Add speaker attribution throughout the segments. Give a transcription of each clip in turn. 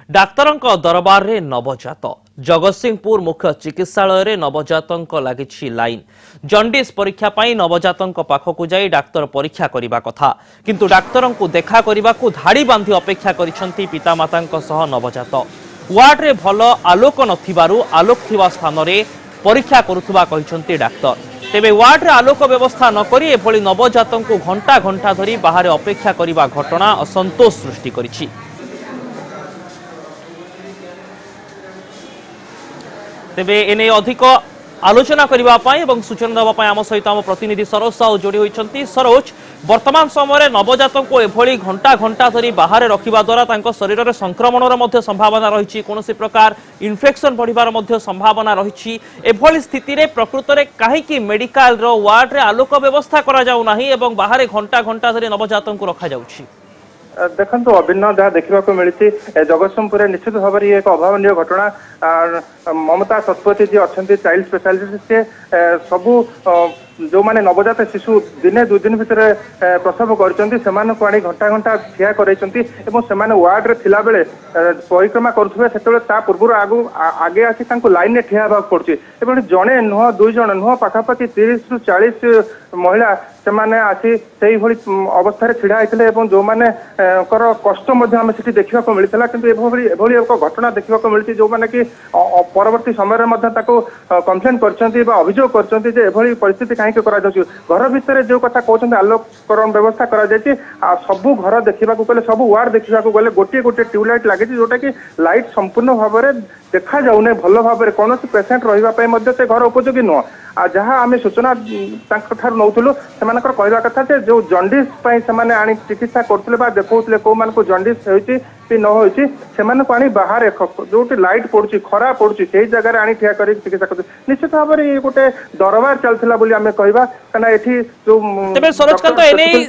Speaker 1: डाक्तरଙ୍କ दरबार नवजात जगतसिंहपुर मुख्य चिकित्सालय नवजात लगी लाइन जंडिस परीक्षा नवजात पाखक जाई डाक्तर परीक्षा करने कथा किंतु डाक्तर को देखा करने को धाड़ी बांधि अपेक्षा करिसेंती पितामाता नवजात वार्ड रे भल आलोक नथिबारु आलोक थिबा स्थान रे परीक्षा करुथुबा कहिसेंती डाक्तर तेबे वार्ड रे आलोक व्यवस्था न करी एभली नवजात को घंटा घंटा धरी बाहर अपेक्षा करने घटना असंतोष सृष्टि करिछि। तेबे एने अधिक आलोचना करने और सूचना देवाई आम सहित आम प्रतिनिधि सरोज साहू जोड़ी होती। सरोज, वर्तमान समय नवजात को एभली घंटा घंटा धरी बाहर रखा द्वारा शरीर में संक्रमण संभावना रही कौन प्रकार इन्फेक्शन बढ़िबार संभावना रही एभली स्थिति रे प्रकृत में कहीं मेडिकल वार्ड रे आलोक व्यवस्था करा जाउ नाही एवं बाहर घंटा घंटा धरी नवजात को रखा जाउछि।
Speaker 2: देखो अभिन्न जहाँ देखा मिली जगतसिंहपुर निश्चित भाव में एक अभावन घटना। ममता शतपथी जी अच्छा चाइल्ड स्पेशलिस्ट से सबू जो माने नवजात शिशु दिने दुई दिन भितर प्रसव कर घंटा घंटा ठिया कर वार्ड रे थिला बेले परिक्रमा करुवे से पूर्व आगे आसी लाइन में ठिया होगा पड़े जड़े नुह दुई जन नुह पाखापाखि 30 ରୁ 40 महिला से आसी से अवस्था छिड़ा होते जो मैंने कष्ट आम से देखा मिलता कि एक घटना देखा मिली जो मैंने कि परवर्ती समय कम्प्लेन कर अभियोग कर परिस्थिति कहीं घर भितर जो कथा कहते आलोककरण व्यवस्था सबू घर देखा गले सब वार्ड देखा गले गोटे गोटे ट्यूबलाइट लगी जोटा कि लाइट संपूर्ण भाव में देखा जाऊना भल भाव में कौन पेसेंट रही से घर उपयोगी नुह। जहाँ आम सूचना नौलु से कहवा कथा जो जंडिस आनी चिकित्सा करते देखते कौ जंडिस होती न होती से बाहर जो लाइट पड़ुची खरा पड़ुची से जगह आनी ठिया कर चिकित्सा कर निश्चित भाव में गोटे दरबार चलता आम कहवा कहीं जो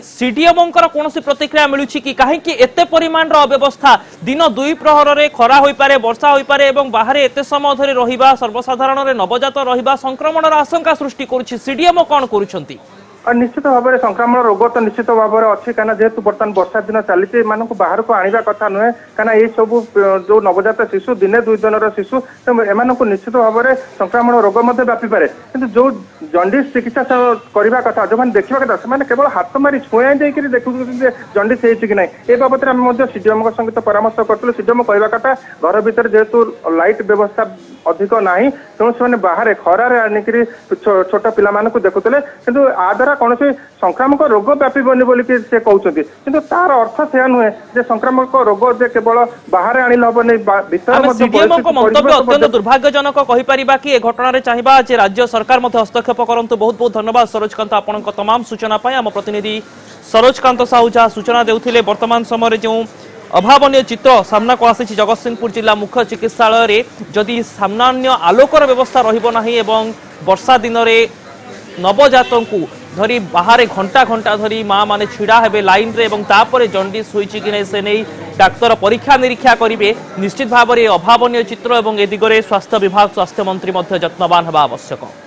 Speaker 1: सीडीएम कौन प्रतिक्रिया मिलूँ कि कहीं एत परिमाण अव्यवस्था दिन दुई प्रहर में खरा हो पारे वर्षा हो पारे बाहर एत समय धरी रहिबा सर्वसाधारण नवजात रहिबा संक्रमण आशंका सृष्टि करुछि सीडीएम कौन करुछंती?
Speaker 2: निश्चित भाव में संक्रमण रोग तो निश्चित भाव में अच्छी कहीं जेहेतु बर्तमान वर्षा दिन चली बाहर को आने कथा नुहे कहीं ये सब जो नवजात शिशु दिने दुई दिन शिशु एम निश्चित भाव में संक्रमण रोग व्यापी पारे कि जो जंडिस चिकित्सा करने कथा जो मैंने देखा कथा से केवल हाथ मारी छुआ जाकर देखुं जंडिस होती कि ना ये बाबद में सीडीएम सहित परामर्श करूँ। सीडीएम कहवा कथा घर भर जेहेतु लाइट व्यवस्था अधिक ना तेणु से बाहर खरार आनिक छोट पिला देखुले कि आ द्वारा कौन संक्रामक रोग व्यापीबनी बोली से कहते कि तार अर्थ से नुहे जे संक्रामक रोग जे केवल बाहर आनी हेनी
Speaker 1: अत्यंत दुर्भाग्यजनक कहीपर कि घटना चाहिए जे राज्य सरकार हस्तक्षेप करंतु। बहुत बहुत धन्यवाद सरोजकांत आपण तमाम सूचना आम प्रतिनिधि सरोजकांत साहू जहाँ सूचना देउथिले वर्तमान समय जो अभावनीय चित्र सामना को आसी जगतसिंहपुर जिला मुख्य चिकित्सालय जदि सामान्य आलोकर व्यवस्था रहिबो नाही एवं वर्षा दिन में नवजात को धरी बाहर घंटा घंटा धरी माँ माने छिड़ा हेबे लाइन रे एवं तापरे जंडिस होईछि कि नै से नै डाक्तर परीक्षा निरीक्षा करिवे निश्चित भाव में अभावनीय चित्र एवं ए दिगरे स्वास्थ्य विभाग स्वास्थ्य मंत्री जत्नवान हेबा आवश्यक।